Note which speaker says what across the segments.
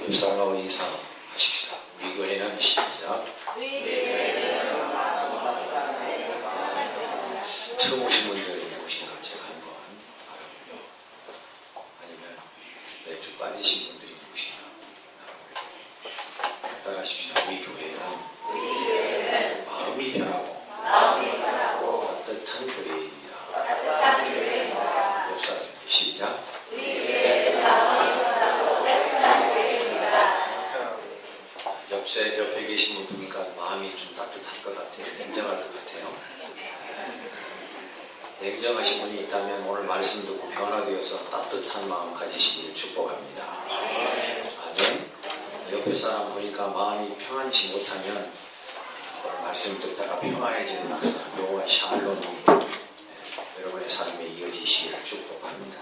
Speaker 1: 옆사람하고 인사하십시다. 우리 교회는 시작. 처음 오신 분들이 누구신가 제가 한번 알아보려고. 아니면 몇 주 빠지신 분들이 누구신가 알아보려고. 따라하십시다. 우리 교회는 마음이 편하고 따뜻한 교회입니다. 옆사람 시작. 옆에 계신 분 보니까 마음이 좀 따뜻할 것 같아요. 냉정할 것 같아요. 냉정하신 분이 있다면 오늘 말씀 듣고 변화되어서 따뜻한 마음 가지시기를 축복합니다. 아멘. 옆에 사람 보니까 마음이 평안치 못하면 오늘 말씀 듣다가 평안해지는 역사, 요와 샬롬이 여러분의 삶에 이어지시기를 축복합니다.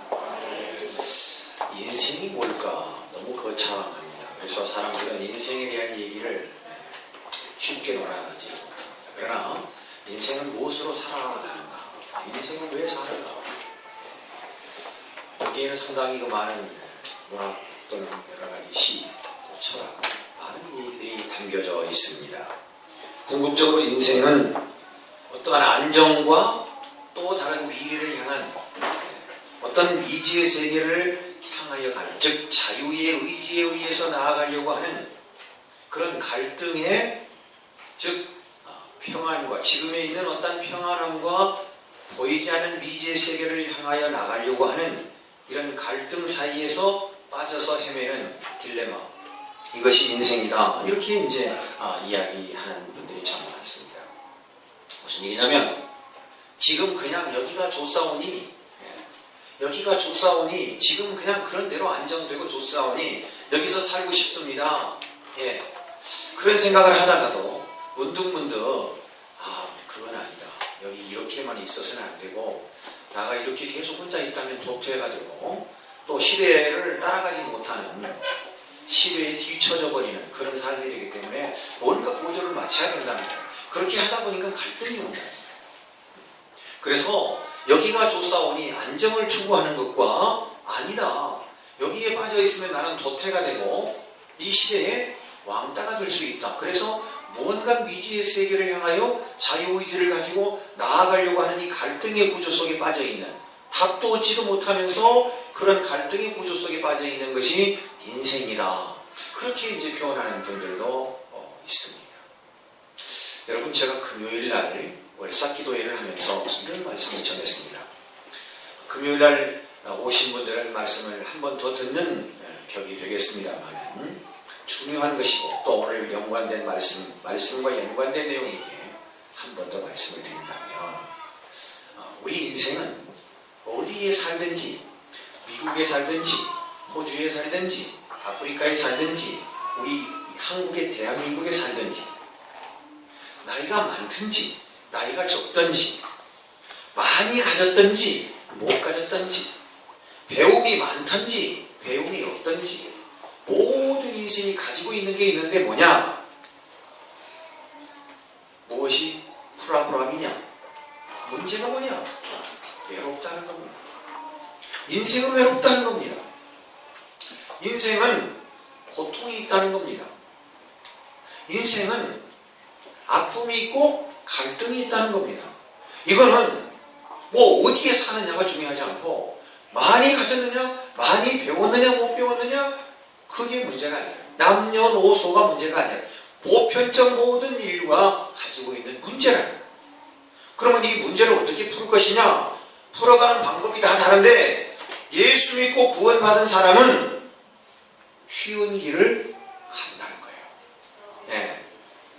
Speaker 1: 인생이 뭘까? 너무 거창합니다. 그래서 사람들은 인생에 대한 얘기를 쉽게 논하지 못합니다. 그러나 인생은 무엇으로 살아가는가? 인생은 왜 사는가? 여기에는 상당히 그 많은 문학 또는 여러 가지 시, 또 철학, 많은 얘기들이 담겨져 있습니다. 궁극적으로 인생은 어떠한 안정과 또 다른 미래를 향한 어떤 미지의 세계를 향하여 가는, 즉 자유의 의지에 의해서 나아가려고 하는 그런 갈등의, 즉 평안과 지금에 있는 어떤 평안함과 보이지 않는 미지의 세계를 향하여 나가려고 하는 이런 갈등 사이에서 빠져서 헤매는 딜레마, 이것이 인생이다. 이렇게 이제 이야기하는 분들이 참 많습니다. 무슨 얘기냐면 지금 그냥 여기가 좋사오니 지금 그냥 그런 대로 안정되고 좋사오니 여기서 살고 싶습니다. 그런 생각을 하다가도 문득문득 그건 아니다. 여기 이렇게만 있어서는 안 되고 나가 이렇게 계속 혼자 있다면 도태가 되고 또 시대를 따라가지 못하는, 시대에 뒤처져 버리는 그런 삶이 되기 때문에 뭔가 보조를 맞춰야 된다는 거예요. 그렇게 하다 보니까 갈등이 온다. 그래서 여기가 좋사오니 안정을 추구하는 것과 아니다, 여기에 빠져 있으면 나는 도태가 되고 이 시대에 왕따가 될 수 있다. 그래서 무언가 미지의 세계를 향하여 자유의지를 가지고 나아가려고 하는 이 갈등의 구조 속에 빠져 있는, 답도 얻지도 못하면서 그런 갈등의 구조 속에 빠져 있는 것이 인생이다. 그렇게 이제 표현하는 분들도 있습니다. 여러분, 제가 금요일 날 월삭기도회를 하면서 이런 말씀을 전했습니다. 금요일 날 오신 분들은 말씀을 한 번 더 듣는 격이 되겠습니다만 중요한 것이고 또 오늘 연관된 말씀과 연관된 내용에게 한 번 더 말씀을 드린다면 우리 인생은 어디에 살든지, 미국에 살든지 호주에 살든지 아프리카에 살든지 우리 한국에 대한민국에 살든지 나이가 많든지 나이가 적든지 많이 가졌든지 못 가졌든지 배움이 많든지 배움이 없든지 모든 인생이 가지고 있는 게 있는데 뭐냐? 무엇이 프라브람이냐? 문제가 뭐냐? 외롭다는 겁니다. 인생은 외롭다는 겁니다. 인생은 고통이 있다는 겁니다. 인생은 아픔이 있고 갈등이 있다는 겁니다. 이거는 뭐 어디에 사느냐가 중요하지 않고 많이 가졌느냐, 많이 배웠느냐, 못 배웠느냐, 그게 문제가 아니에요. 남녀노소가 문제가 아니에요. 보편적 모든 인류가 가지고 있는 문제라는 거예요. 그러면 이 문제를 어떻게 풀 것이냐? 풀어가는 방법이 다 다른데 예수 믿고 구원받은 사람은 쉬운 길을 간다는 거예요.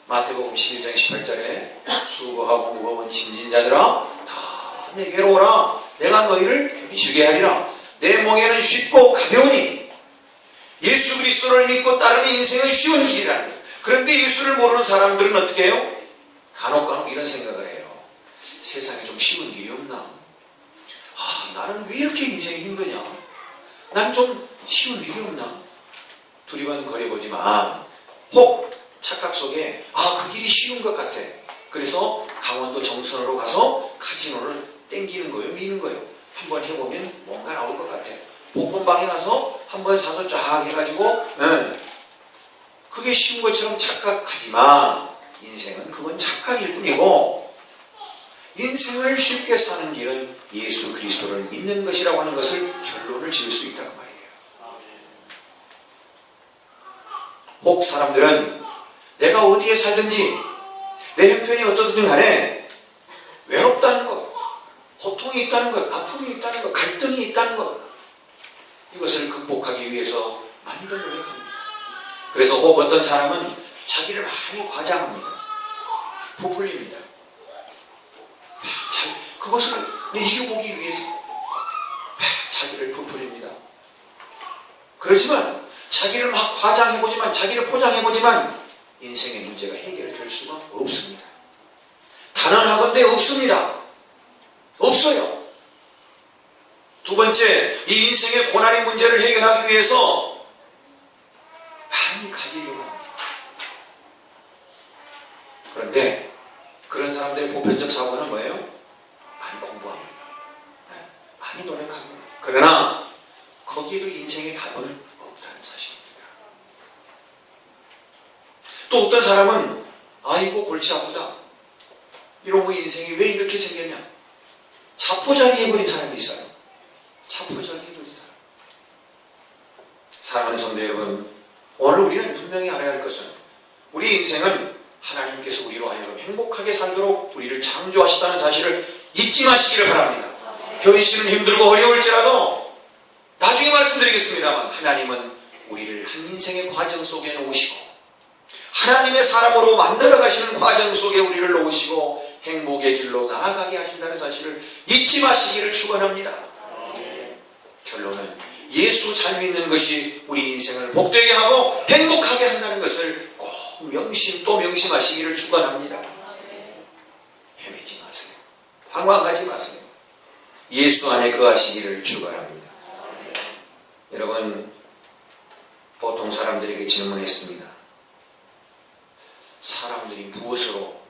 Speaker 1: 마태복음 11장 18절에 수고하고 무거운 짐진 자들아 다 내게로 오라. 내가 너희를 편히 쉬게 하리라. 내 멍에는 쉽고 가벼우니. 예수 그리스도를 믿고 따르는 인생은 쉬운 길이라는 거예요. 그런데 예수를 모르는 사람들은 어떻게 해요? 간혹 이런 생각을 해요. 세상에 좀 쉬운 길이 없나? 나는 왜 이렇게 인생이 힘드냐? 난 좀 쉬운 길이 없나? 두리번거려보지만 혹 착각 속에 그 길이 쉬운 것 같아. 그래서 강원도 정선으로 가서 카지노를 땡기는 거예요, 미는 거예요. 한번 해보면 뭔가 나올 것 같아. 복권방에 가서 한번 사서 쫙 해가지고 그게 쉬운 것처럼 착각하지만 인생은 그건 착각일 뿐이고 인생을 쉽게 사는 길은 예수 그리스도를 믿는 것이라고 하는 것을 결론을 지을 수 있다고 말이에요. 혹 사람들은 내가 어디에 살든지 내 형편이 어떻든 간에 외롭다는 것, 고통이 있다는 것, 아픔이 있다는 것, 갈등이 있다는 것, 이것을 극복하기 위해서 많이들 노력합니다. 그래서 혹 어떤 사람은 자기를 많이 과장합니다. 부풀립니다. 그것을 이겨보기 위해서 자기를 부풀립니다. 그렇지만 자기를 막 과장해보지만, 자기를 포장해보지만 인생의 문제가 해결될 수가 없습니다. 단언하건대 없습니다. 없어요. 두 번째, 이 인생의 고난의 문제를 해결하기 위해서 많이 가지려고 합니다. 그런데 그런 사람들의 보편적 사고는 뭐예요? 많이 공부합니다. 많이 노력합니다. 그러나 거기에도 인생의 답은 없다는 사실입니다. 또 어떤 사람은 아이고 골치 아프다, 이러고 인생이 왜 이렇게 생겼냐, 자포자기 해버린 사람이 있어요. 자포자기 해버린 사람. 사랑하는 성도 여러분, 오늘 우리는 분명히 알아야 할 것은 우리 인생은 하나님께서 우리로 하여금 행복하게 살도록 우리를 창조하셨다는 사실을 잊지 마시기를 바랍니다. 현실은 힘들고 어려울지라도 나중에 말씀드리겠습니다만 하나님은 우리를 한 인생의 과정 속에 놓으시고 하나님의 사람으로 만들어 가시는 과정 속에 우리를 놓으시고 행복의 길로 나아가게 하신다는 사실을 잊지 마시기를 축원합니다. 결론은 예수 잘 믿는 것이 우리 인생을 복되게 하고 행복하게 한다는 것을 꼭 명심 또 명심하시기를 축원합니다. 헤매지 마세요. 방황하지 마세요. 예수 안에 거하시기를 축원합니다. 여러분, 보통 사람들에게 질문했습니다. 사람들이 무엇으로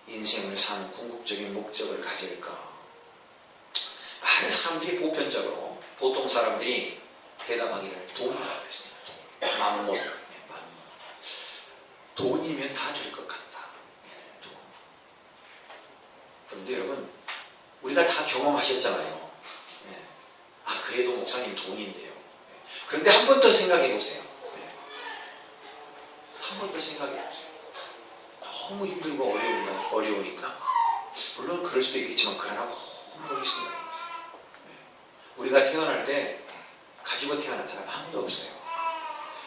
Speaker 1: 인생을 사는 궁극적인 목적을 가질까? 많은 사람들이 보편적으로, 보통 사람들이 대답하기를 돈이라고 했습니다. 만몬. 돈이면 다 될 것 같다. 돈. 그런데 여러분, 우리가 다 경험하셨잖아요. 아, 그래도 목사님 돈인데요. 그런데 한 번 더 생각해 보세요. 한 번 더 생각해 보세요. 너무 힘들고 어려우니까, 물론 그럴 수도 있겠지만, 그러나 너무 멀리 생각해 보세요. 우리가 태어날 때 가지고 태어난 사람 아무도 없어요.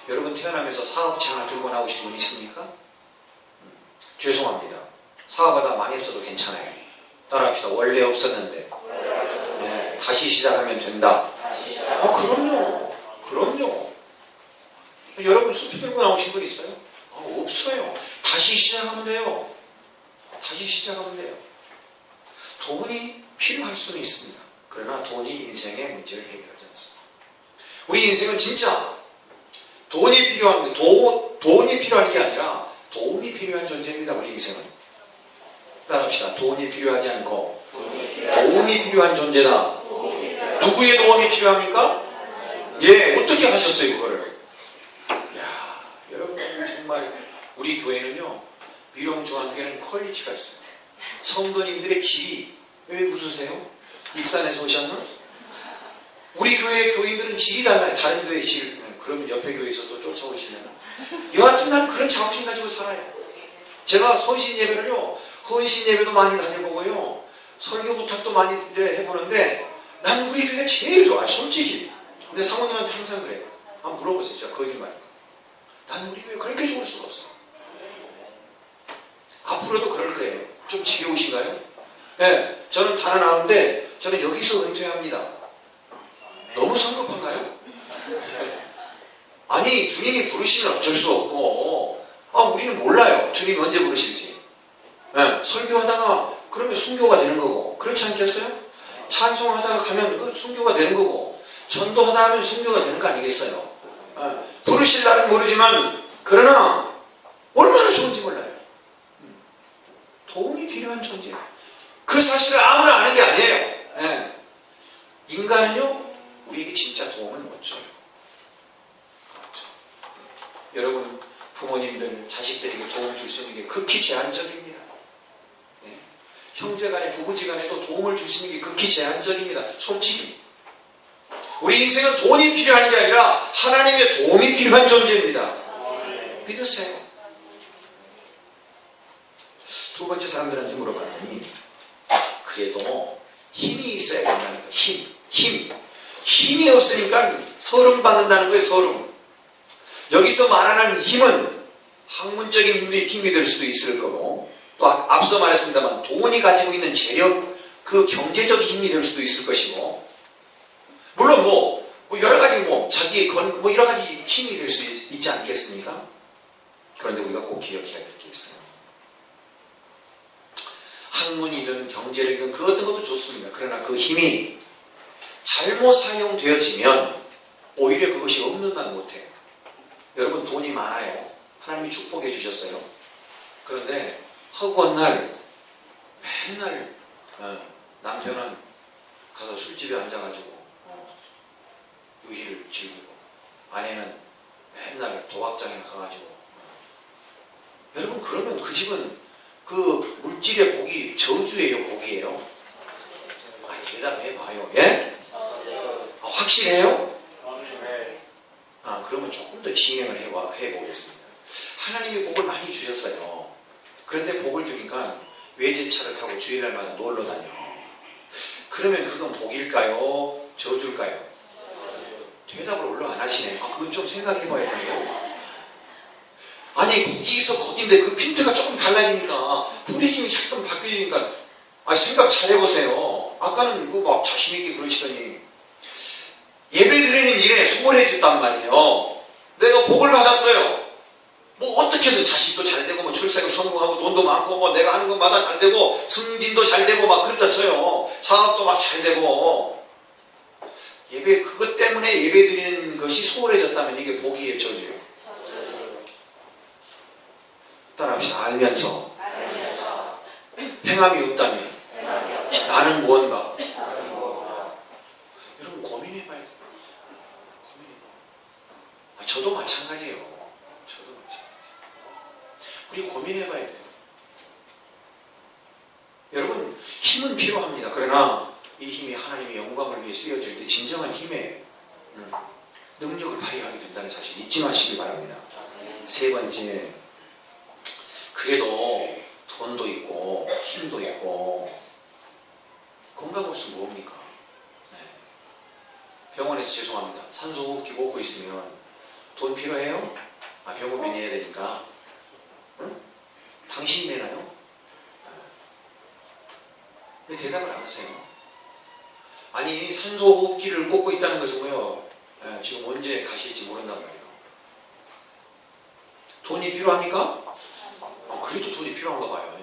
Speaker 1: 여러분 태어나면서 사업체 하나 들고 나오신 분 있습니까? 죄송합니다. 사업하다 망했어도 괜찮아요. 따라합시다. 원래 없었는데 다시 시작하면 된다. 그럼요. 그럼요. 여러분 수피 들고 나오신 분 있어요? 없어요. 다시 시작하면 돼요. 다시 시작하면 돼요. 돈이 필요할 수는 있습니다. 그러나 돈이 인생의 문제를 해결하지 않습니다. 우리 인생은 진짜 돈이 필요한 게 아니라 도움이 필요한 존재입니다. 우리 인생은. 따라합시다. 돈이 필요하지 않고 도움이 필요한 존재다. 누구의 도움이 필요합니까? 어떻게 하셨어요 그거를? 여러분 정말 우리 교회는요, 미롱중앙교회는 퀄리티가 있어요. 성도님들의 질이, 왜 웃으세요? 익산에서 오셨나? 우리 교회 교인들은 질이 달라요. 다른 교회의 질. 그러면 옆에 교회에서 또 쫓아오시려나? 여하튼 난 그런 자부심 가지고 살아요. 제가 서신 예배를요, 헌신 예배도 많이 다녀보고요, 설교 부탁도 많이 해보는데 난 우리 교회가 제일 좋아요, 솔직히. 근데 사모님한테 항상 그래요. 한번 물어보세요. 제가 거짓말이니까. 난 우리 교회 그렇게 좋을 수가 없어. 앞으로도 그럴 거예요. 좀 지겨우신가요? 저는 달아나오는데 저는 여기서 은퇴합니다. 너무 성급한가요? 아니, 주님이 부르시면 어쩔 수 없고, 우리는 몰라요. 주님이 언제 부르실지. 설교하다가 그러면 순교가 되는 거고, 그렇지 않겠어요? 찬송하다가 가면 그 순교가 되는 거고, 전도하다 하면 순교가 되는 거 아니겠어요? 부르실 날은 모르지만, 그러나 얼마나 좋은지 몰라요. 도움이 필요한 존재. 그 사실을 아무나 아는 게 아니에요. 인간은요, 우리에게 진짜 도움을 못 줘요. 여러분, 부모님들, 자식들에게 도움을 줄 수 있는 게 극히 제한적입니다. 네. 형제간에, 부부지간에도 도움을 줄 수 있는 게 극히 제한적입니다. 솔직히. 우리 인생은 돈이 필요한 게 아니라 하나님의 도움이 필요한 존재입니다. 믿으세요. 두 번째 사람들한테 물어봤더니 그래도 힘이 있어야 된다는 거예요. 힘이 없으니까 서름 받는다는 거예요. 서름. 여기서 말하는 힘은 학문적인 힘이 될 수도 있을 거고, 또 앞서 말했습니다만 돈이 가지고 있는 재력, 그 경제적 힘이 될 수도 있을 것이고, 물론 여러 가지 자기의 여러 가지 힘이 될 수 있지 않겠습니까? 그런데 우리가 꼭 기억해야 될 게 있어요. 학문이든 경제력이든 그 어떤 것도 좋습니다. 그러나 그 힘이 잘못 사용되어지면 오히려 그것이 없는단 못해요. 여러분 돈이 많아요. 하나님이 축복해 주셨어요. 그런데 허구한 날 맨날 남편은 가서 술집에 앉아가지고 유희를 즐기고, 아내는 맨날 도박장에 가가지고 여러분 그러면 그 집은 그 물질의 복이 저주예요, 복이에요? 대답해봐요. 예? 확실해요? 그러면 조금 더 진행을 해보겠습니다. 하나님이 복을 많이 주셨어요. 그런데 복을 주니까 외제차를 타고 주일날마다 놀러 다녀. 그러면 그건 복일까요? 저주일까요? 대답을 얼른 안 하시네. 그건 좀 생각해봐야 돼요. 아니 거기서 거긴데 그 핀트가 조금 달라지니까, 프리즘이 잠깐 바뀌니까 생각 잘 해보세요. 아까는 막 자신있게 그러시더니 예배 드리는 일에 소홀해졌단 말이에요. 내가 복을 받았어요. 어떻게든 자식도 잘 되고 출생을 성공하고 돈도 많고 내가 하는 것마다 잘 되고 승진도 잘 되고 그렇다 쳐요. 사업도 잘 되고, 그것 때문에 예배 드리는 것이 소홀해졌다면 이게 복이에요, 저주예요? 따라합시다. 알면서 행함이 없다면 나는 무언가. 여러분 고민해봐야 돼요. 저도 마찬가지예요. 우리 고민해봐야 돼요. 여러분 힘은 필요합니다. 그러나 이 힘이 하나님의 영광을 위해 쓰여질 때 진정한 힘의 능력을 발휘하게 된다는 사실 잊지 마시기 바랍니다. 세 번째, 그래도 돈도 있고 힘도 있고 건강 없으면 뭡니까? 병원에서 죄송합니다. 산소호흡기 꽂고 있으면 돈 필요해요? 병원비 내야 되니까. 당신이 내나요? 왜 대답을 안 하세요? 아니 산소호흡기를 꽂고 있다는 것은 지금 언제 가실지 모른단 말이에요. 돈이 필요합니까? 그래도 돈이 필요한가 봐요.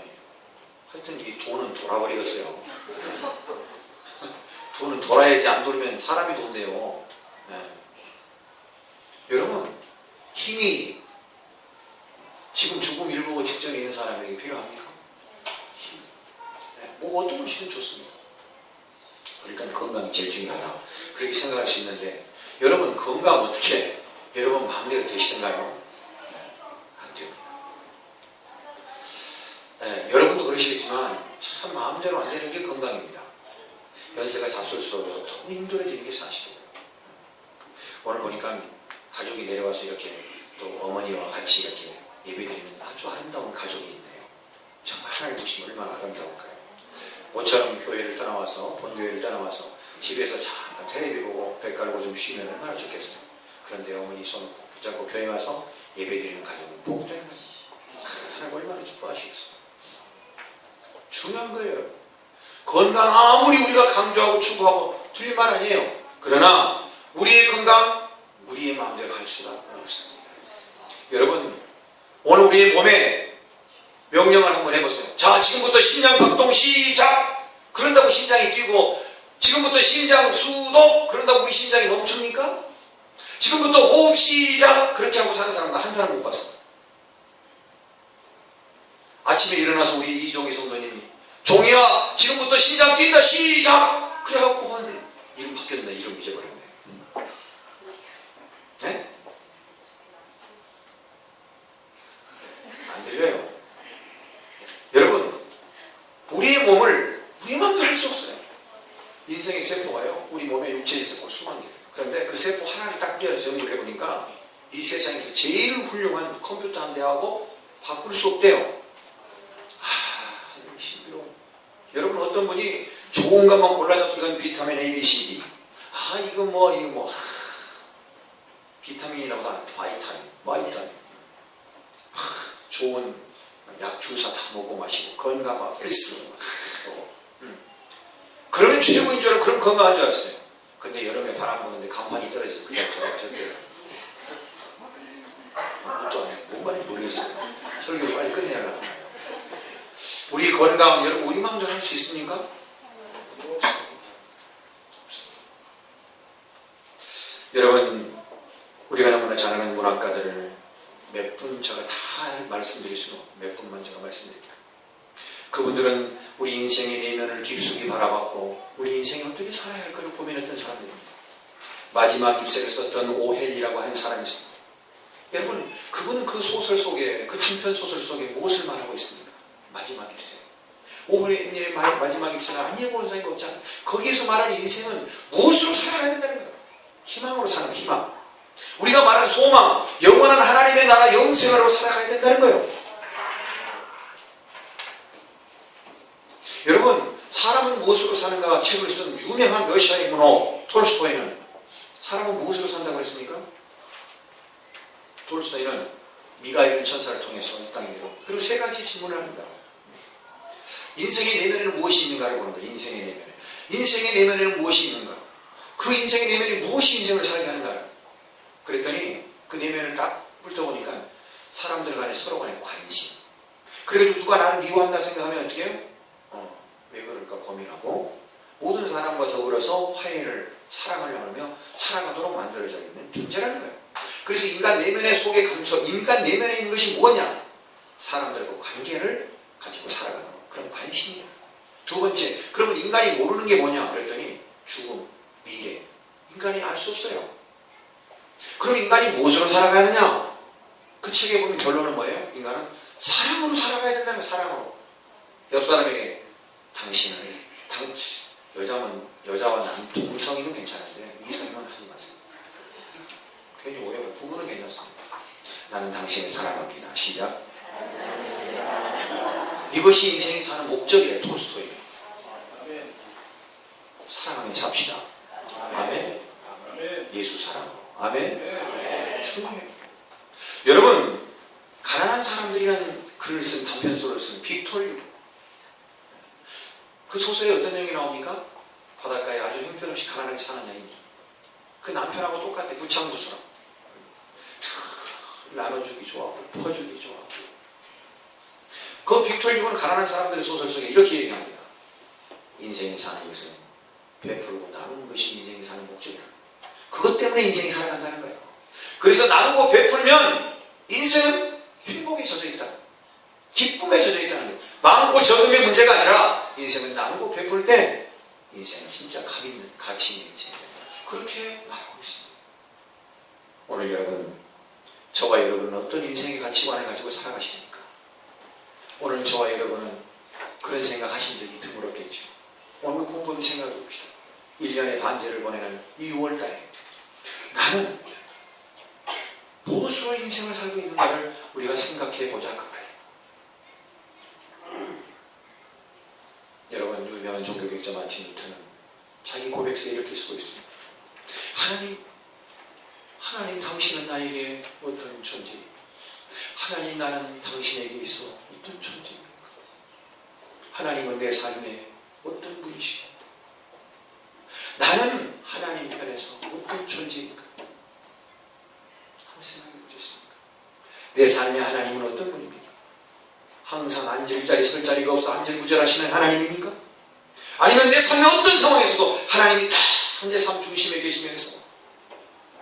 Speaker 1: 하여튼 이 돈은 돌아버리겠어요. 돈은 돌아야지, 안 돌면 사람이 돈대요. 여러분 힘이 지금 죽음 일보 직전에 있는 사람에게 필요합니까? 어떤 것이든 좋습니다. 그러니까 건강이 제일 중요하다, 그렇게 생각할 수 있는데, 여러분 건강 어떻게 여러분 마음대로 되시던가요? 안 됩니다. 여러분도 그러시겠지만 참 마음대로 안 되는 게 건강입니다. 연세가 잡술수록 더 힘들어지는 게 사실이에요. 오늘 보니까 가족이 내려와서 이렇게 또 어머니와 같이 이렇게 예배드리는 아주 아름다운 가족이 있네요. 정말 하나님 보시면 얼마나 아름다울까요? 모처럼 교회를 떠나와서, 본교회를 떠나와서 집에서 잠깐 텔레비 보고 배 깔고 좀 쉬면 얼마나 좋겠어요. 그런데 어머니 손을 붙잡고 교회 와서 예배드리는 가족은 복되는 거예요. 하나님 얼마나 기뻐하시겠어요. 중요한 거예요. 건강 아무리 우리가 강조하고 추구하고 틀린 말 아니에요. 그러나 우리의 건강 우리의 마음대로 할 수가 없습니다. 여러분 오늘 우리의 몸에 명령을 한번 해보세요. 자, 지금부터 심장 박동 시작! 그런다고 심장이 뛰고, 지금부터 심장 수동! 그런다고 우리 심장이 멈춥니까? 지금부터 호흡 시작! 그렇게 하고 사는 사람 나 한 사람 못 봤어. 아침에 일어나서 우리 이종희 성도님이 종희야 지금부터 심장 뛴다 시작! 그래갖고 하는데 이름 바뀌었네. 이름 잊어버렸네. 네? 몸을 우리 마음대로 할 수 없어요. 인생의 세포가요, 우리 몸에 육체의 세포 수만 개. 그런데 그 세포 하나를 딱 떼어서 연구를 해보니까 이 세상에서 제일 훌륭한 컴퓨터 한 대하고 바꿀 수 없대요. 힘들어. 여러분 어떤 분이 좋은 것만 골라줘서 이건 비타민 A, B, C, D. 이거 비타민이라고 다 바이타민. 좋은 약 주사 다 먹고 마시고 건강과 헬스. 그러면 최고인 줄 알고 그럼 건강한 줄 알았어요. 근데 여름에 바람 부는데 간판이 떨어져서 그냥 돌아가셨대요. 또 아니에요. 뭔가 모르겠어요. 설교 빨리 끝내려고 해요. 우리 건강, 여러분 우리 마음대로 할 수 있습니까? 없어요. 여러분 우리가 너무나 잘 아는 문학가들을 몇 분 제가 다 말씀드릴 수는 없고 몇 분만 제가 말씀드릴게요. 그분들은 우리 인생의 내면을 깊숙이 바라봤고 우리 인생이 어떻게 살아야 할까를 고민했던 사람들입니다. 마지막 깁세를 썼던 오헬이라고 하는 사람이 있습니다. 여러분 그분은 그 소설 속에, 그 단편 소설 속에 무엇을 말하고 있습니까? 마지막 깁세. 오헬의 마지막 깁세는 안해보는 사람이 없잖아요. 거기에서 말하는 인생은 무엇으로 살아가야 된다는 거예요. 희망으로 사는 희망. 우리가 말하는 소망, 영원한 하나님의 나라 영생으로 살아가야 된다는 거예요. 여러분 사람은 무엇으로 사는가 책을 쓴 유명한 러시아의 문호 톨스토이는 사람은 무엇으로 산다고 했습니까? 톨스토이는 미가엘 천사를 통해서 이 땅에 내려 그리고 세 가지 질문을 합니다. 인생의 내면에는 무엇이 있는가를 보는 거예요. 인생의 내면에는 무엇이 있는가? 그 인생의 내면에 무엇이 인생을 살게 하는가? 그랬더니 그 내면을 딱 훑어보니까 사람들 간에 서로 간에 관심. 그래가지고 누가 나를 미워한다 생각하면 어떻게 해요? 왜 그럴까 고민하고 모든 사람과 더불어서 화해를, 사랑을 나누며 살아가도록 만들어져 있는 존재라는 거예요. 그래서 인간 내면의 속에 인간 내면에 있는 것이 뭐냐? 사람들과 관계를 가지고 살아가는 그런 관심이에요. 두 번째, 그러면 인간이 모르는 게 뭐냐? 그랬더니 죽음, 미래. 인간이 알 수 없어요. 그럼 인간이 무엇으로 살아가느냐? 그 책에 보면 결론은 뭐예요? 인간은 사랑으로 살아가야 된다는 거예요. 사랑으로. 옆 사람에게 당신을, 여자와 동성이면 괜찮은데 이성이면 하지 마세요. 괜히 오해가. 부부는 괜찮습니다. 나는 당신을 사랑합니다. 시작. 이것이 인생이 사는 목적이래요. 톨스토이. 사랑하며 삽시다. 아멘. 예수 사랑으로. 아멘. 중요해요. 여러분 가난한 사람들이라는 글을 쓴 단편소설을 쓴 빅토르 휴고. 그 소설에 어떤 내용이 나옵니까? 바닷가에 아주 형편없이 가난하게 사는 여인. 그 남편하고 똑같아. 부창부수라. 나눠주기 좋아하고 퍼주기 좋아하고. 그 빅토르 휴고는 가난한 사람들의 소설 속에 이렇게 얘기합니다. 인생이 사는 것은 베풀고 나누는 것이 인생이 사는 목적이라. 그것 때문에 인생이 살아간다는 거예요. 그래서 나누고 베풀면 인생은 행복에 젖어 있다. 기쁨에 젖어 있다는 거예요. 많고 적음의 문제가 아니라 인생은 나누고 베풀 때 인생은 진짜 가치 있는 인생이다. 그렇게 말하고 있습니다. 오늘 여러분, 저와 여러분은 어떤 인생의 가치관을 가지고 살아가십니까? 오늘 저와 여러분은 그런 생각하신 적이 드물었겠죠. 오늘 곰곰이 생각해 봅시다. 1년의 반절을 보내는 이 6월달에 나는 무엇으로 인생을 살고 있는가를 우리가 생각해 보자 그 말이에요. 여러분 유명한 종교개혁자 마틴 루터는 자기 고백서에 이렇게 쓰고 있습니다. 하나님 당신은 나에게 어떤 존재입니까? 하나님 나는 당신에게 있어 어떤 존재입니까? 하나님은 내 삶에 어떤 분이십니까? 나는 하나님 편에서 어떤 존재입니까? 한번 생각해 보셨습니까? 내 삶에 하나님은 어떤 분입니까? 항상 앉을 자리 설 자리가 없어 안절부절하시는 하나님입니까? 아니면 내 삶의 어떤 상황에서도 하나님이 다 내 삶 중심에 계시면서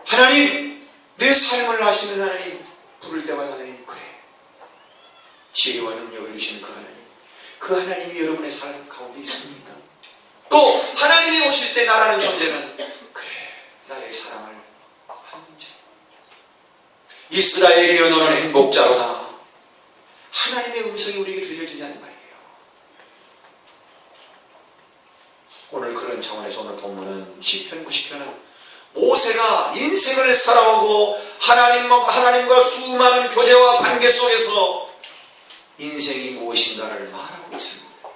Speaker 1: 하나님 내 삶을 아시는 하나님 부를 때마다 하나님 그래 지혜와 능력을 주시는 그 하나님이 여러분의 삶 가운데 있습니까? 또 하나님이 오실 때 나라는 존재는 그래 나의 사랑을 받는 자 이스라엘이여 너는 행복자로다. 하나님의 음성이 우리에게 들려지냐는 말이에요. 시편 90편은 모세가 인생을 살아오고 하나님과 수많은 교제와 관계 속에서 인생이 무엇인가를 말하고 있습니다.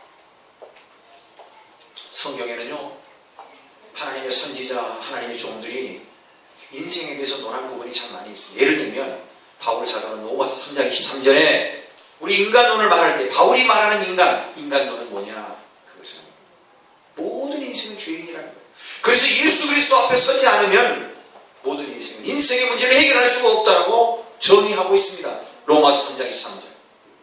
Speaker 1: 성경에는요, 하나님의 선지자, 하나님의 종들이 인생에 대해서 논한 부분이 참 많이 있습니다. 예를 들면 바울 사도는 로마서 3장 23절에 우리 인간론을 말할 때 바울이 말하는 인간론은 뭐냐? 그것은 모든 인생은 죄인이라는 거예요. 그래서 예수 그리스도 앞에 서지 않으면 모든 인생의 문제를 해결할 수가 없다고 정의하고 있습니다. 로마서 3장 23절.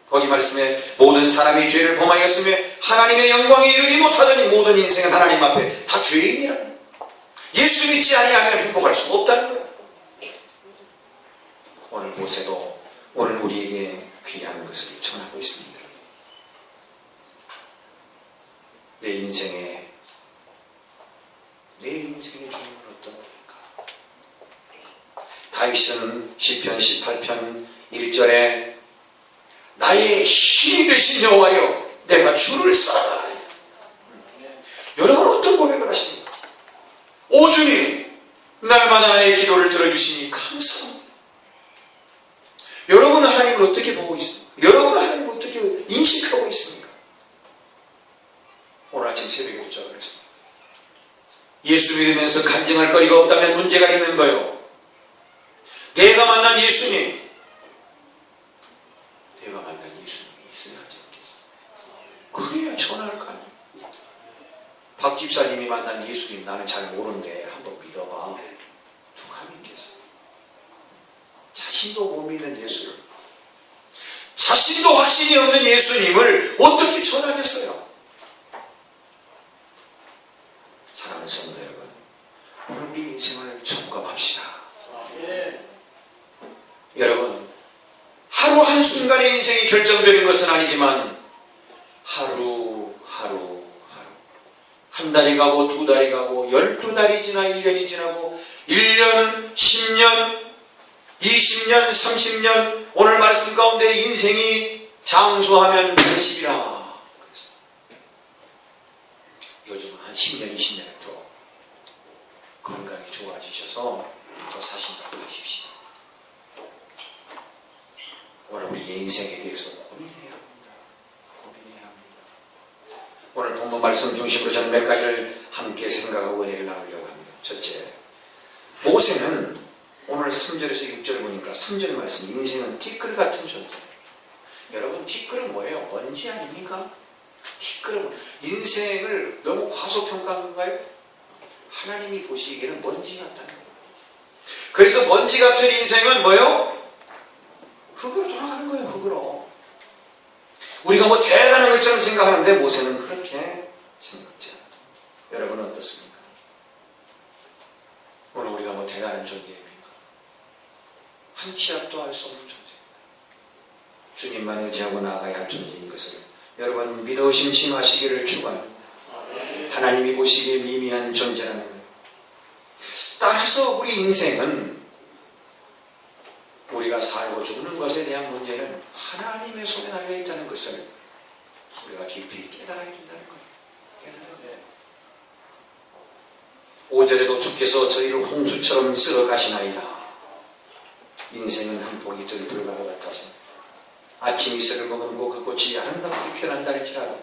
Speaker 1: 거기 말씀에 모든 사람이 죄를 범하였으며 하나님의 영광에 이르지 못하더니 모든 인생은 하나님 앞에 다 죄인이라는 거예요. 예수 믿지 아니하면 행복할 수가 없다는 거예요. 오늘 모세도 오늘 우리에게 귀한 것을 전하고 있습니다. 내 인생의 주님은 어떤 겁니까? 다윗은 시편 18편 1절에 나의 힘이 되신 여호와여 내가 주를 사랑하나이다. 여러분 어떤 고백을 하십니까? 오 주님, 날마다 나의 기도를 들어주시니 감사합니다. 여러분은 하나님을 어떻게 보고 있습니까? 여러분은 하나님을 어떻게 인식하고 있습니까? 오늘 아침 새벽에 도착을 했습니다. 예수 믿으면서 간증할 거리가 없다면 문제가 있는 거예요. 내가 만난 예수님이 있어야 하지 않겠어요? 그래야 전화할 거 아니에요. 박 집사님이 만난 예수님 나는 잘 모르는데 한번 믿어봐. 누가 믿겠어? 자신도 못 믿는 예수를, 자신도 확신이 없는 예수님을 어떻게 전하겠어요? 사랑하는 성도 여러분, 오늘 우리 인생을 점검합시다. 여러분, 하루 한순간의 인생이 결정되는 것은 아니지만 하루 한 달이 가고 두 달이 가고 12달이 지나 1년이 지나고 1년, 10년, 20년, 30년 오늘 말씀 가운데 인생이 장수하면 80이라. 요즘은 한 10년, 20년에 더 건강이 좋아지셔서 더 사신다고 하십시오. 오늘 우리의 인생에 대해서 고민해야 합니다. 오늘 본문 말씀 중심으로 저는 몇 가지를 함께 생각하고 은혜를 나누려고 합니다. 첫째, 모세는 오늘 3절에서 6절 보니까 3절 말씀, 인생은 티끌 같은 존재. 여러분, 티끌은 뭐예요? 먼지 아닙니까? 티끌은 인생을 너무 과소평가한 건가요? 하나님이 보시기에는 먼지 같다는 거예요. 그래서 먼지 같은 인생은 뭐예요? 흙으로 돌아가는 거예요. 흙으로. 우리가 뭐 대단한 것처럼 생각하는데 모세는 그렇게 생각하지 않아요. 여러분은 어떻습니까? 오늘 우리가 뭐 대단한 존재입니까? 한 치 앞도 알 수 없는 존재입니다. 주님만 의지하고 나아가야 할 존재인 것을 여러분 믿어 심심하시기를 축원합니다. 하나님이 보시기에 미미한 존재라는 거예요. 따라서 우리 인생은 우리가 살고 죽는 것에 대한 문제는 하나님의 손에 달려있다는 것을 우리가 깊이 깨달아야 된다는 거예요. 5절에도 주께서 저희를 홍수처럼 쓸어 가시나이다. 인생은 한 포기 들불가루 같아서 아침 이슬을 머금고 그 꽃이 아름답게 피어난다 할지라도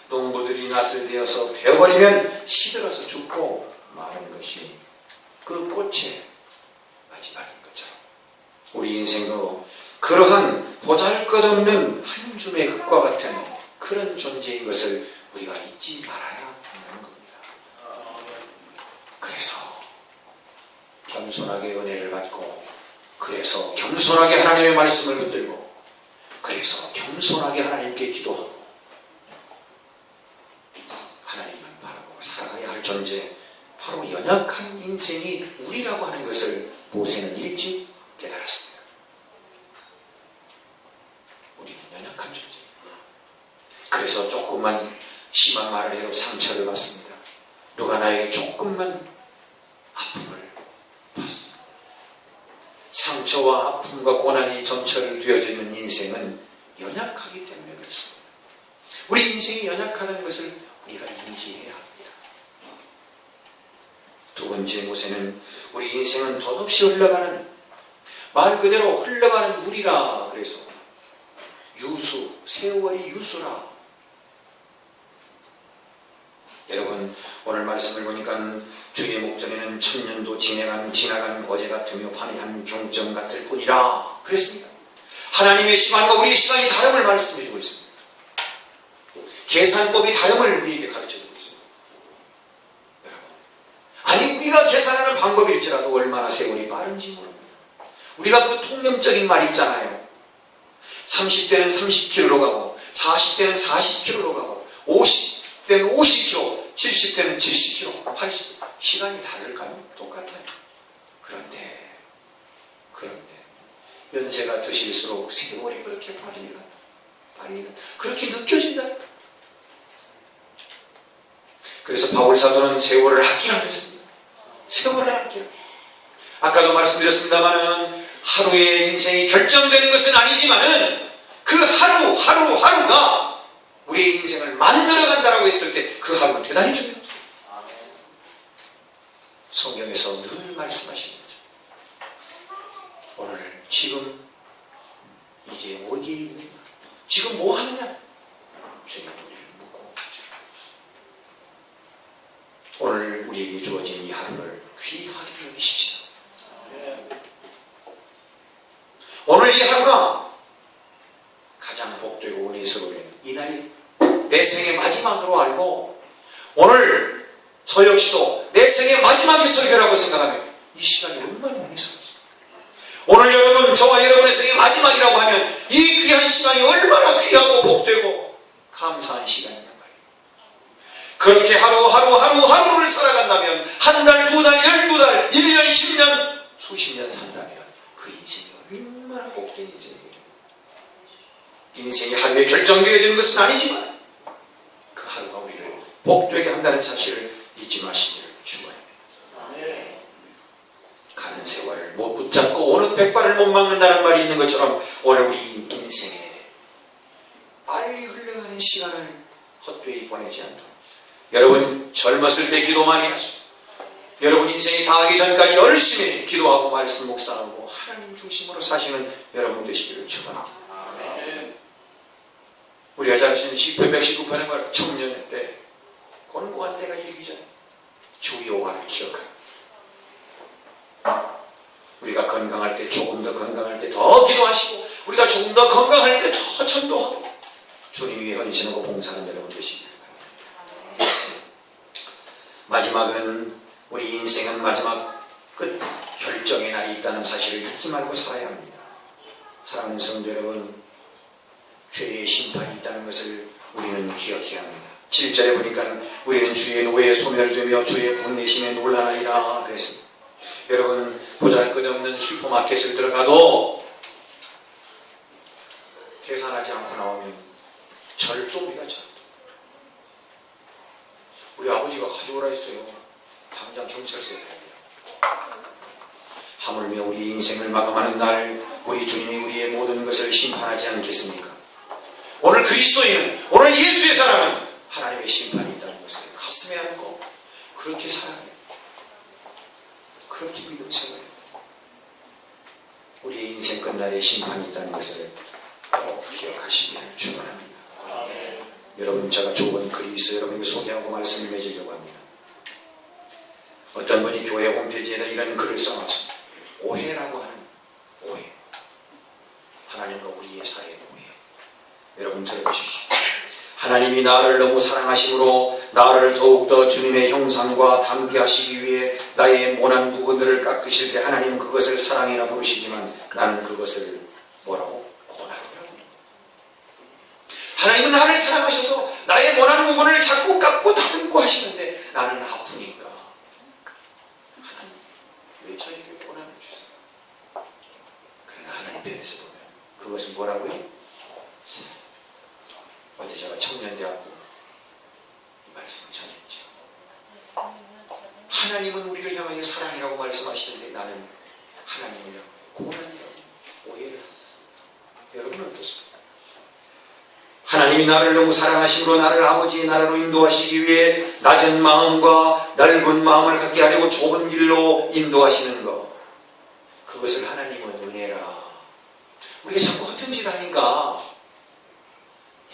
Speaker 1: 농부들이 낫을 베어서 베어버리면 시들어서 죽고 마른 것이 그 꽃의 마지막인 것처럼 우리 인생도 그러한 보잘것없는 한 줌의 흙과 같은 그런 존재인 것을 우리가 잊지 말아야 한다는 겁니다. 그래서 겸손하게 은혜를 받고, 그래서 겸손하게 하나님의 말씀을 붙들고, 그래서 겸손하게 하나님께 기도하고 하나님만 바라보고 살아가야 할 존재, 바로 연약한 인생이 우리라고 하는 것을 모세는 일찍 깨달았습니다. 우리는 연약한 존재입니다. 그래서 조금만 심한 말을 해도 상처를 받습니다. 누가 나에게 조금만 아픔을 받습니다. 상처와 아픔과 고난이 점철되어져 있는 인생은 연약하기 때문에 그렇습니다. 우리 인생이 연약하다는 것을 우리가 인지해야 합니다. 두 번째 모세는 우리 인생은 덧없이 흘러가는, 말 그대로 흘러가는 물이라. 그래서 유수, 세월이 유수라. 여러분, 오늘 말씀을 보니까 주의 목전에는 천년도 지나간 어제 같으며 밤의 한 경점 같을 뿐이라 그랬습니다. 하나님의 시간과 우리의 시간이 다름을 말씀해주고 있습니다. 계산법이 다름을 우리에게 가르쳐주고 있습니다. 여러분, 아니 우리가 계산하는 방법일지라도 얼마나 세월이 빠른지 모릅니다. 우리가 그 통념적인 말 있잖아요. 30대는 30km로 가고 40대는 40km로 가고 50대는 50km, 70대는 70km, 80. 시간이 다를까요? 똑같아요. 그런데 연세가 드실수록 세월이 그렇게 빨리 가. 그렇게 느껴진다. 그래서 바울 사도는 세월을 아끼라 그랬습니다. 세월을 아끼라. 아까도 말씀드렸습니다마는 하루의 인생이 결정되는 것은 아니지만은 그 하루가 우리의 인생을 만들어간다라고 했을 때 그 하루는 대단히 중요합니다. 성경에서 늘 말씀하시는 거죠. 오늘 지금 이제 어디에 있느냐, 지금 뭐 하느냐, 주님 우리를 묻고 있습니다. 오늘 우리에게 주어진 이 하루를 귀하게 여기십시오. 오늘 이 하루가 가장 복되고 은혜스러운 이날이 내 생의 마지막으로 알고, 오늘 저 역시도 내 생의 마지막의 설교라고 생각하면 이 시간이 얼마나 은혜스럽습니까? 오늘 여러분, 저와 여러분의 생의 마지막이라고 하면 이 귀한 시간이 얼마나 귀하고 복되고 감사한 시간이냐 말이에요. 그렇게 하루를 살아간다면 한 달, 두 달, 12달, 1년, 10년, 수십 년 산다면 그 인생이 얼마나 복된 인생이에요. 인생이 하루에 결정되게 되는 것은 아니지만 그 하루가 우리를 복되게 한다는 사실을 잊지 마시기를 축원합니다. 가는 세월을 못 붙잡고 오는 백발을 못 막는다는 말이 있는 것처럼 오늘 우리 인생에 빨리 흘러가는 시간을 헛되이 보내지 않도록, 여러분 젊었을 때 기도 많이 하십시오. 여러분 인생이 다하기 전까지 열심히 기도하고 말씀 묵상하고 하나님 중심으로 사시는 여러분 되시기를 축원합니다. 우리가 잘 아시는 시편 119편의 말, 청년 때 곤고한 때가 이르기 전에 주 여호와를 기억하라. 우리가 건강할 때 조금 더 건강할 때 더 기도하시고, 우리가 조금 더 건강할 때 더 전도하고 주님 위에 헌신하고 봉사하는 여러분 되시길 바랍니다. 마지막은, 우리 인생은 마지막 끝 결정의 날이 있다는 사실을 잊지 말고 살아야 합니다. 사랑하는 성도 여러분, 죄의 심판이 있다는 것을 우리는 기억해야 합니다. 7절에 보니까 우리는 주의 노에 소멸되며 주의 분내심에 놀라나이다 그랬습니다. 여러분, 보잘것없는 슈퍼마켓을 들어가도 계산하지 않고 나오면 절도입니다. 절도. 우리 아버지가 가져오라 했어요. 당장 경찰서에 가야 돼요. 하물며 우리 인생을 마감하는 날 우리 주님이 우리의 모든 것을 심판하지 않겠습니까? 오늘 그리스도인은, 오늘 예수의 사람은 하나님의 심판이 있다는 것을 가슴에 안고 그렇게 살아가요. 그렇게 믿음 생활해요. 우리의 인생 끝날에 심판이 있다는 것을 꼭 기억하시기를 축원합니다. 여러분, 제가 좋은 글이 있어 여러분에게 소개하고 말씀을 맺으려고 합니다. 어떤 분이 교회 홈페이지에다 이런 글을 써놨습니다. 오해라고 하는 오해. 하나님과 우리의 사이의 오해. 여러분 들어보십시오. 하나님이 나를 너무 사랑하심으로 나를 더욱더 주님의 형상과 닮게 하시기 위해 나의 모난 부분들을 깎으실 때 하나님은 그것을 사랑이라 부르시지만 나는 그것을 뭐라고? 고난이라고. 하나님은 나를 사랑하셔서 나의 모난 부분을 자꾸 깎고 다듬고 하시는데 나는 아프니까 하나님 왜 저에게 고난을 주세요? 그러나 하나님 편에서 보면 그것은 뭐라고요? 어제 제가 청년대학교 이 말씀을 전했죠. 하나님은 우리를 향하여 사랑이라고 말씀하시는데 나는 하나님을 향하여 고난이라고 오해를 합니다. 여러분은 어떻습니까? 하나님이 나를 너무 사랑하심으로 나를 아버지의 나라로 인도하시기 위해 낮은 마음과 넓은 마음을 갖게 하려고 좁은 길로 인도하시는 것, 그것을 하나님은 은혜라. 우리가 자꾸 허튼 짓 하니까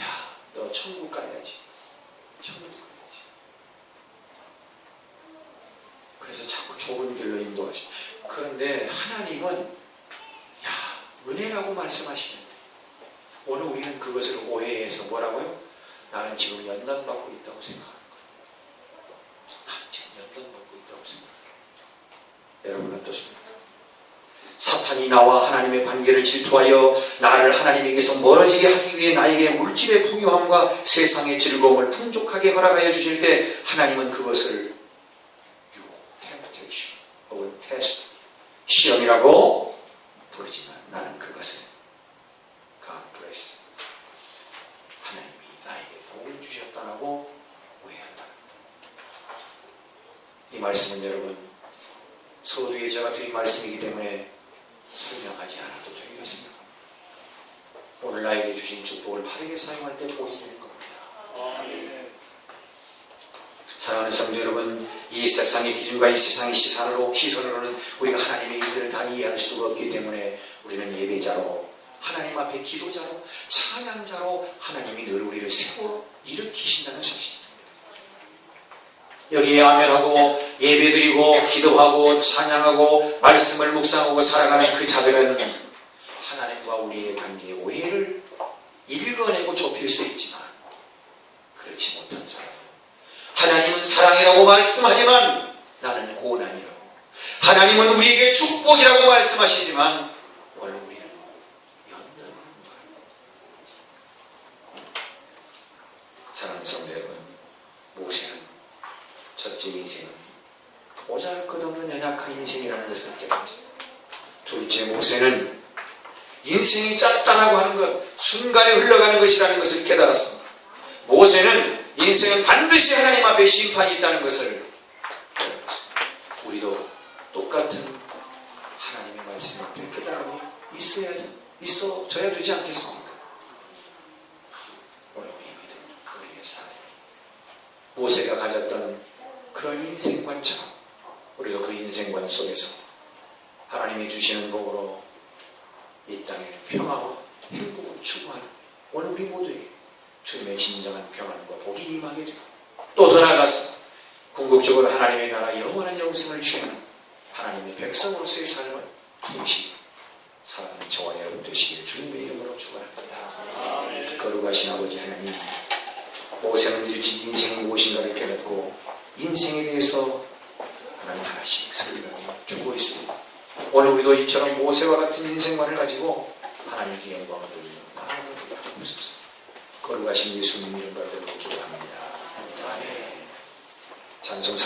Speaker 1: 야, 너 천국 가야지, 천국 가야지. 그래서 자꾸 좁은 길로 인도하시. 그런데 하나님은 야, 은혜라고 말씀하시는데 오늘 우리는 그것을 오해해서 뭐라고요? 나는 지금 연단받고 있다고 생각하는 거예요. 나는 지금 연단받고 있다고 생각해요. 여러분 어떻습니까? 사탄이 나와 하나님의 관계를 질투하여 나를 하나님에게서 멀어지게 하기 위해 나에게 물질의 풍요함과 세상의 즐거움을 풍족하게 허락하여 주실 때 하나님은 그것을 temptation 혹은 test, 시험이라고 부르지만 나는 그것을 God bless, 하나님이 나에게 복을 주셨다라고 오해한다. 이 말씀은 여러분 서두에 제가 드린 말씀이기 때문에 설명하지 않아도 되리라 생각합니다. 오늘 나에게 주신 축복을 바르게 사용할 때 복이 되는 겁니다. 사랑하는 성도 여러분, 이 세상의 기준과 이 세상의 시선으로는 우리가 하나님의 일들을 다 이해할 수가 없기 때문에 우리는 예배자로, 하나님 앞에 기도자로, 찬양자로 하나님이 늘 우리를 세워 일으키신다는 사실입니다. 여기에 아멘하고 예배드리고 기도하고 찬양하고 말씀을 묵상하고 살아가는 그 자들은 하나님과 우리의 관계의 오해를 읽어내고 좁힐 수 있지만 그렇지 못한 사람은 하나님은 사랑이라고 말씀하지만 나는 고난이라고, 하나님은 우리에게 축복이라고 말씀하시지만 오늘 우리는 연단하는 거예요. 사랑하는 성도 여러분, 모세는 첫째 인생은 보잘것없는 연약한 인생이라는 것을 깨달았습니다. 둘째 모세는 인생이 짧다라고 하는 것, 순간에 흘러가는 것이라는 것을 깨달았습니다. 모세는 인생은 반드시 하나님 앞에 심판이 있다는 것을 깨달았습니다. 우리도 똑같은 하나님의 말씀 앞에 깨달음이 있어져야 되지 않겠습니까? 오늘 우리 믿음, 우리의 삶이 모세가 가졌던 그런 인생관처럼 우리도 그 인생관 속에서 하나님이 주시는 복으로 이 땅에 평화와 행복을 추구하는 오늘 우리 모두에게 주님의 진정한 평안과 복이 임하게 되고, 또 더 나아가서 궁극적으로 하나님의 나라 영원한 영생을 취하는 하나님의 백성으로서의 삶을 충실히 살아가는 저와 여러분 되시기를 주님의 이름으로 축원합니다. 거룩하신 아버지 하나님, 모세는 일찍 인생이 무엇인가를 깨닫고 인생에 대해서 하나님 하나씩 설명해 주고 있습니다. 오늘 우리도 이처럼 모세와 같은 인생관을 가지고 하나님께 영광을 돌리며 나아가도록 하옵소서. 거룩하신 예수님 이름 받들고 기도합니다. 아멘. 찬송